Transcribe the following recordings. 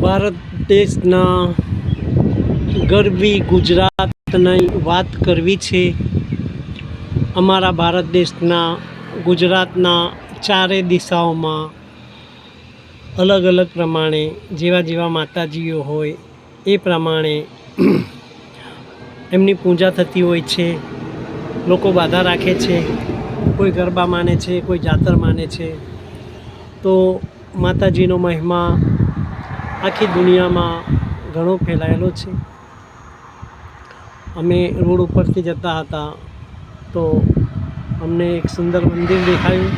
ભારત દેશના ગરવી ગુજરાતની વાત કરવી છે। અમારા ભારત દેશના ગુજરાતના ચારે દિશાઓમાં અલગ અલગ પ્રમાણે જેવા જેવા માતાજીઓ હોય એ પ્રમાણે એમની પૂજા થતી હોય છે। લોકો બાધા રાખે છે, કોઈ ગરબા માને છે, કોઈ જાતર માને છે। તો માતાજીનો મહિમા આખી દુનિયામાં ઘણો ફેલાયેલો છે। અમે રોડ ઉપરથી જતા હતા તો અમને એક સુંદર મંદિર દેખાયું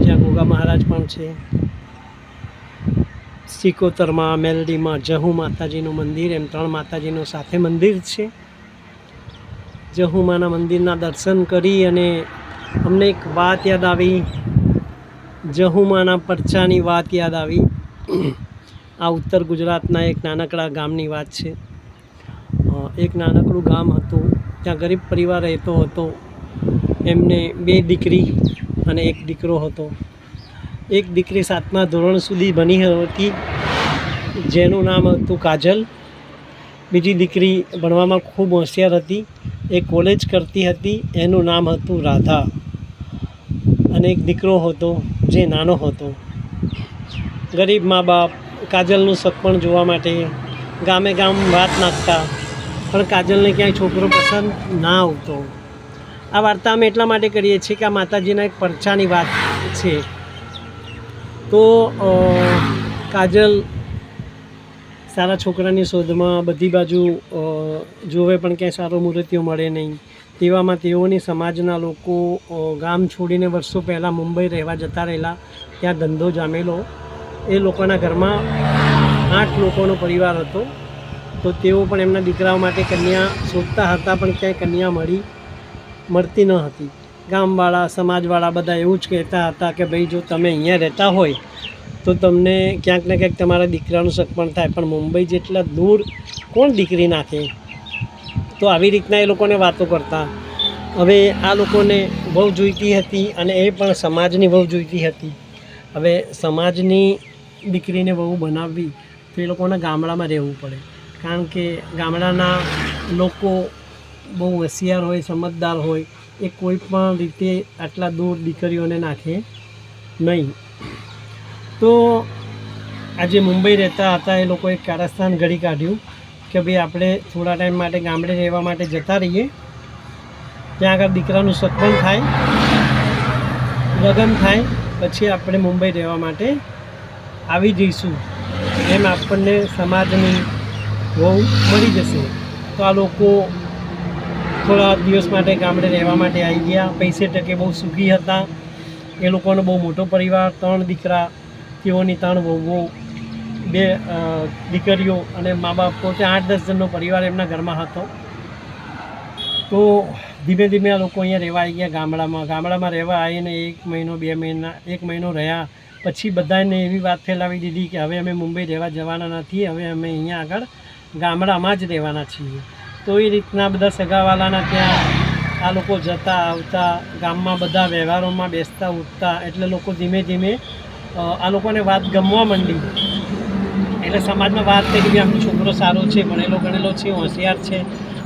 જ્યાં ગોગા મહારાજ પણ છે। સિકોતરમાં, મેલડીમાં જહુ માતાજીનું મંદિર, એમ 3 માતાજીનું સાથે મંદિર છે। જહુમાના મંદિરના દર્શન કરી અને અમને એક વાત યાદ આવી, જહુમાના પરચાની વાત યાદ આવી। આ ઉત્તર ગુજરાતના એક નાનકડા ગામની વાત છે। એક નાનકડું ગામ હતું, ત્યાં ગરીબ પરિવાર રહેતો હતો। એમને 2 દીકરી અને 1 દીકરો હતો। એક દીકરી 7મા ધોરણ સુધી ભણી હતી, જેનું નામ હતું કાજલ। બીજી દીકરી ભણવામાં ખૂબ હોશિયાર હતી, એ કોલેજ કરતી હતી, એનું નામ હતું રાધા। અને એક દીકરો હતો જે નાનો હતો। ગરીબ મા બાપ કાજલનું સગપણ જોવા માટે ગામે ગામ વાત નાખતા, પણ કાજલને ક્યાંય છોકરો પસંદ ના આવતો। આ વાર્તા અમે એટલા માટે કરીએ છીએ કે આ માતાજીના એક પરચાની વાત છે। તો કાજલ સારા છોકરાની શોધમાં બધી બાજુ જોવે, પણ ક્યાંય સારો મૂર્તિઓ મળે નહીં। તેવામાં તેઓની સમાજના લોકો ગામ છોડીને વર્ષો પહેલાં મુંબઈ રહેવા જતા રહેલા। ત્યાં ધંધો જામેલો। એ લોકોના ઘરમાં 8 લોકોનો પરિવાર હતો। તો તેઓ પણ એમના દીકરાઓ માટે કન્યા શોધતા હતા, પણ ક્યાંય કન્યા મળતી ન હતી। ગામવાળા, સમાજવાળા બધા એવું જ કહેતા હતા કે ભાઈ જો તમે અહીંયા રહેતા હોય તો તમને ક્યાંક ને ક્યાંક તમારા દીકરાનું સગપણ થાય, પણ મુંબઈ જેટલા દૂર કોણ દીકરી નાખે। તો આવી રીતના એ લોકોને વાતો કરતા। હવે આ લોકોને વહુ જોઈતી હતી અને એ પણ સમાજની વહુ જોઈતી હતી। હવે સમાજની દીકરીને વહુ બનાવવી તો એ લોકોના ગામડામાં રહેવું પડે, કારણ કે ગામડાના લોકો બહુ હોશિયાર હોય, સમજદાર હોય, એ કોઈ પણ રીતે આટલા દૂર દીકરીઓને નાખે નહીં। તો આજે મુંબઈ રહેતા હતા એ લોકોએ કારસ્તાન ઘડી કાઢ્યું કે ભાઈ આપણે થોડા ટાઈમ માટે ગામડે રહેવા માટે જતા રહીએ, ત્યાં આગળ દીકરાનું સગપણ થાય, લગ્ન થાય, પછી આપણે મુંબઈ રહેવા માટે આવી જઈશું, એમ આપણને સમાજની વહુ મળી જશે। તો આ લોકો થોડા દિવસ માટે ગામડે રહેવા માટે આવી ગયા। પૈસે ટકે બહુ સુખી હતા। એ લોકોનો બહુ મોટો પરિવાર, 3 દીકરા, તેઓની 3 વહુઓ, 2 દીકરીઓ અને મા બાપ, પોતે 8-10 જણનો પરિવાર એમના ઘરમાં હતો। તો ધીમે ધીમે આ લોકો અહીંયા રહેવા આવી ગયા ગામડામાં રહેવા આવીને 1 મહિનો 2 મહિના 1 મહિનો રહ્યા પછી બધાને એવી વાત ફેલાવી દીધી કે હવે અમે મુંબઈ રહેવા જવાના નથી, હવે અમે અહીંયા આગળ ગામડામાં જ રહેવાના છીએ। તો એ રીતના બધા સગાવાલાના ત્યાં આ લોકો જતા આવતા, ગામમાં બધા વ્યવહારોમાં બેસતા ઉઠતા, એટલે લોકો ધીમે ધીમે આ લોકોને વાત ગમવા માંડી। એટલે સમાજમાં વાત થઈ કે આમનો છોકરો સારો છે, ભણેલો ગણેલો છે, હોશિયાર છે,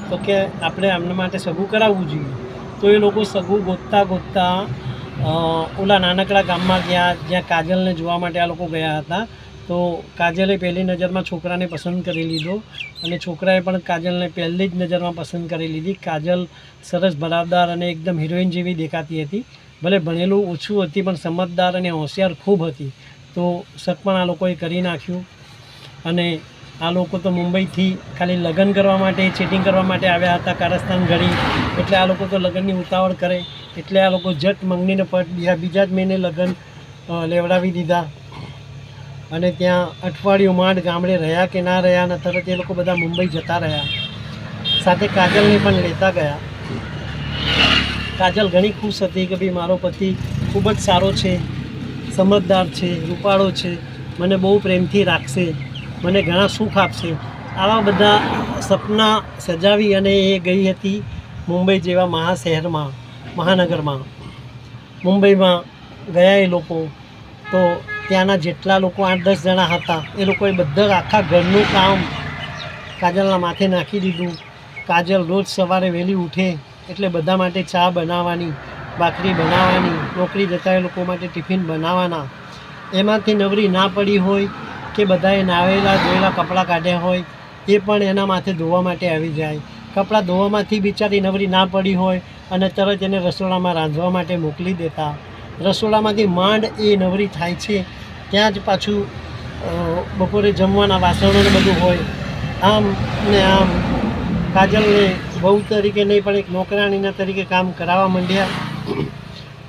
તો કે આપણે આમના માટે સગું કરાવવું જોઈએ। તો એ લોકો સગું ગોતતા ઓલા નાનકડા ગામમાં ગયા જ્યાં કાજલને જોવા માટે આ લોકો ગયા હતા। તો કાજલે પહેલી નજરમાં છોકરાને પસંદ કરી લીધો અને છોકરાએ પણ કાજલને પહેલી જ નજરમાં પસંદ કરી લીધી। કાજલ સરસ ભરાવદાર અને એકદમ હિરોઈન જેવી દેખાતી હતી। ભલે ભણેલું ઓછું હતી પણ સમજદાર અને હોશિયાર ખૂબ હતી। તો સગપણ આ લોકોએ કરી નાખ્યું અને આ લોકો તો મુંબઈથી ખાલી લગ્ન કરવા માટે, ચીટિંગ કરવા માટે આવ્યા હતા કારસ્તાન ઘડી। એટલે આ લોકો તો લગ્નની ઉતાવળ કરે, એટલે આ લોકો જટ મંગનીને પટ બીજા જ મહિને લગ્ન લેવડાવી દીધા અને ત્યાં અઠવાડિયું માંડ ગામડે રહ્યા કે ના રહ્યા, અને તરત એ લોકો બધા મુંબઈ જતા રહ્યા। સાથે કાજલને પણ લેતા ગયા। કાજલ ઘણી ખુશ હતી કે ભાઈ મારો પતિ ખૂબ જ સારો છે, સમજદાર છે, રૂપાળો છે, મને બહુ પ્રેમથી રાખશે, મને ઘણા સુખ આપશે। આવા બધા સપના સજાવી અને એ ગઈ હતી મુંબઈ જેવા મહાનગરમાં। મુંબઈમાં ગયા એ લોકો, તો ત્યાંના જેટલા લોકો 8-10 જણા હતા એ લોકોએ બધા આખા ઘરનું કામ કાજલના માથે નાખી દીધું. કાજલ રોજ સવારે વહેલી ઉઠે એટલે બધા માટે ચા બનાવવાની, ભાખરી બનાવવાની, નોકરી જતા એ લોકો માટે ટિફિન બનાવવાના. એમાંથી નવરી ના પડી હોય કે બધાએ નાવેલા ધોયેલા કપડાં કાઢ્યા હોય એ પણ એના માથે ધોવા માટે આવી જાય. કપડાં ધોવામાંથી બિચારી નવરી ના પડી હોય અને તરત એને રસોડામાં રાંધવા માટે મોકલી દેતા. રસોડામાંથી માંડ એ નવરી થાય છે ત્યાં જ પાછું બપોરે જમવાના વાસણો ને બધું હોય. આમ ને આમ કાજલને બહુ તરીકે નહીં પણ એક નોકરાણીના તરીકે કામ કરાવવા માંડ્યા.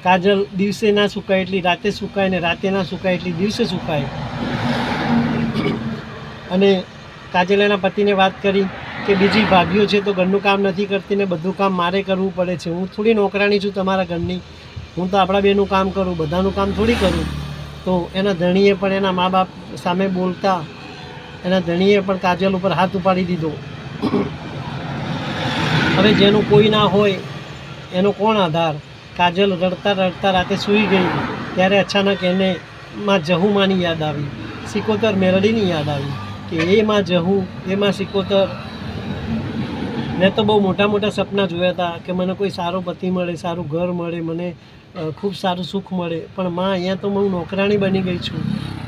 કાજલ દિવસે ના સુકાય એટલી રાતે સુકાય ને રાતે ના સુકાય એટલી દિવસે સુકાય. અને કાજલ એના પતિને વાત કરી કે બીજી ભાભીઓ છે તો ઘરનું કામ નથી કરતી ને બધું કામ મારે કરવું પડે છે. હું થોડી નોકરાણી છું તમારા ઘરની, હું તો આપણા બેનું કામ કરું, બધાનું કામ થોડી કરું. તો એના ધણીએ પણ એના મા બાપ સામે બોલતા એના ધણીએ પણ કાજલ ઉપર હાથ ઉપાડી દીધો. હવે જેનું કોઈ ના હોય એનો કોણ આધાર? કાજલ રડતા રડતા રાતે સૂઈ ગઈ ત્યારે અચાનક એને માં જહુમાની યાદ આવી, સિકોતર મેલડીની યાદ આવી કે એ માં જહુ, એ માં સિકોતર. મેં તો બહુ મોટા મોટા સપના જોયા હતા કે મને કોઈ સારો પતિ મળે, સારું ઘર મળે, મને ખૂબ સારું સુખ મળે. પણ માં અહીંયા તો હું નોકરાણી બની ગઈ છું.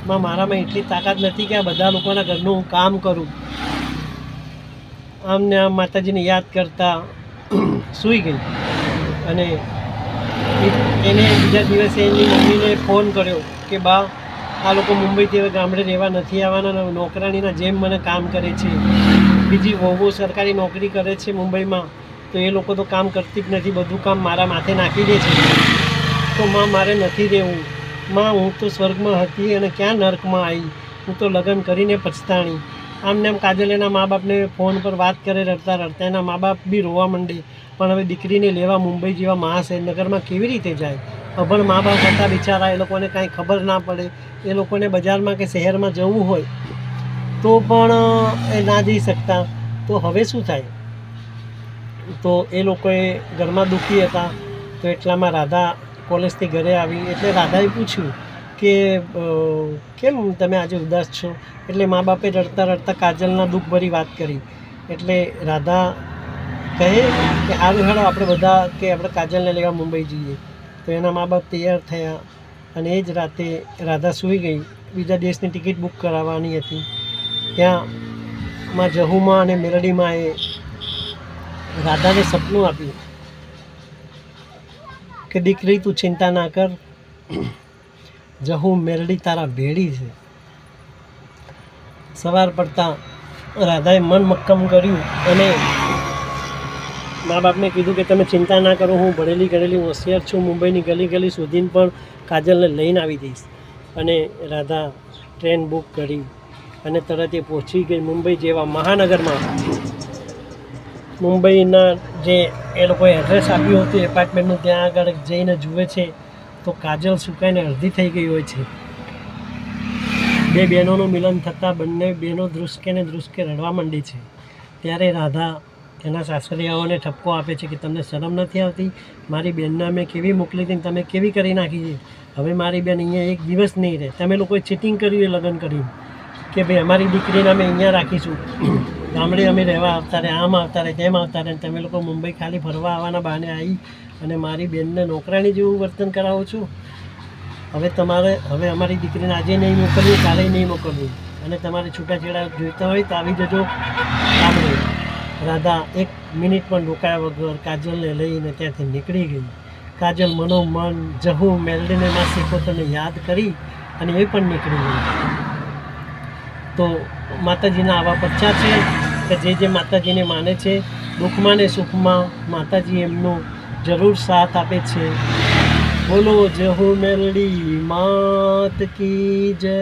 માં મારામાં એટલી તાકાત નથી કે આ બધા લોકોના ઘરનું હું કામ કરું. આમ ને આમ માતાજીને યાદ કરતા સૂઈ ગઈ. અને એને બીજા દિવસે એની મમ્મીને ફોન કર્યો કે બા આ લોકો મુંબઈથી હવે ગામડે રહેવા નથી આવવાના, નોકરાણીના જેમ મને કામ કરે છે. બીજી વહુઓ સરકારી નોકરી કરે છે મુંબઈમાં તો એ લોકો તો કામ કરતી જ નથી, બધું કામ મારા માથે નાખી દે છે. તો માં મારે નથી રહેવું. માં હું તો સ્વર્ગમાં હતી અને ક્યાં નર્કમાં આવી. હું તો લગ્ન કરીને પછતાણી. આમને આમ કાજલ એના મા બાપને ફોન પર વાત કરે રડતા રડતા. એના મા બાપ બી રોવા માંડે. પણ હવે દીકરીને લેવા મુંબઈ જેવા મહાશહેરનગરમાં કેવી રીતે જાય? અભણ મા બાપ હતા બિચારા, એ લોકોને કાંઈ ખબર ના પડે. એ લોકોને બજારમાં કે શહેરમાં જવું હોય તો પણ એ ના જઈ શકતા. તો હવે શું થાય? તો એ લોકોએ ઘરમાં દુઃખી હતા. તો એટલામાં રાધા કોલેજથી ઘરે આવી એટલે રાધાએ પૂછ્યું કે કેમ તમે આજે ઉદાસ છો? એટલે મા બાપે રડતા રડતા કાજલના દુઃખભરી વાત કરી. એટલે રાધા કહે કે હારું હેડો આપણે બધા કે આપણે કાજલને લેવા મુંબઈ જઈએ. તો એના મા બાપ તૈયાર થયા અને એ જ રાતે રાધા સૂઈ ગઈ. બીજા દેશની ટિકિટ બુક કરાવવાની હતી. ત્યાં માં જહુમાં અને મેલડીમાં એ રાધાને સપનું આપ્યું કે દીકરી તું ચિંતા ના કર, જહુ મેલડી તારા ભેડી છે. સવાર પડતા રાધાએ મન મક્કમ કર્યું અને મા બાપને કીધું કે તમે ચિંતા ના કરો, હું ભણેલી ગણેલી હોશિયાર છું, મુંબઈની ગલી ગલી શોધીને પણ કાજલને લઈને આવી દઈશ. અને રાધા ટ્રેન બુક કરી અને તરત એ પહોંચી ગઈ મુંબઈ જેવા મહાનગરમાં. મુંબઈના જે એ લોકોએ એડ્રેસ આપ્યું હતું એપાર્ટમેન્ટનું, ત્યાં આગળ જઈને જુએ છે તો કાજલ સુકાઈને અડધી થઈ ગઈ હોય છે. બે બહેનોનું મિલન થતાં બંને બહેનો ધ્રુસકે ને ધ્રુસકે રડવા માંડી છે. ત્યારે રાધા એના સાસરિયાઓને ઠપકો આપે છે કે તમને શરમ નથી આવતી? મારી બેનને અમે કેવી મોકલી હતી, તમે કેવી કરી નાખી છે. હવે મારી બેન અહીંયા એક દિવસ નહીં રહે. તમે લોકોએ ચીટિંગ કર્યું એ લગ્ન કરીને કે ભાઈ અમારી દીકરીને અમે અહીંયા રાખીશું, ગામડે અમે રહેવા આવતા રહે, આમ આવતા રહે, તેમ આવતા રહે. તમે લોકો મુંબઈ ખાલી ફરવા આવવાના બહાને આવી અને મારી બેનને નોકરાણી જેવું વર્તન કરાવો છો. હવે અમારી દીકરીને આજે નહીં મોકલવી, કાલે નહીં મોકલવી. અને તમારે છૂટાછેડા જોઈતા હોય તો આવી જજો ગામડે. રાધા એક મિનિટ પણ રોકાયા વગર કાજલને લઈને ત્યાંથી નીકળી ગઈ. કાજલ મનોમન જહુ મેલડીને માં સિકોતરને યાદ કરી અને એ પણ નીકળી ગઈ. તો માતાજીના આવા પચ્ચા છે કે જે માતાજીને માને છે, દુઃખમાં ને સુખમાં માતાજી એમનો જરૂર સાથ આપે છે. બોલો જહુ મેલડી માત કી જય.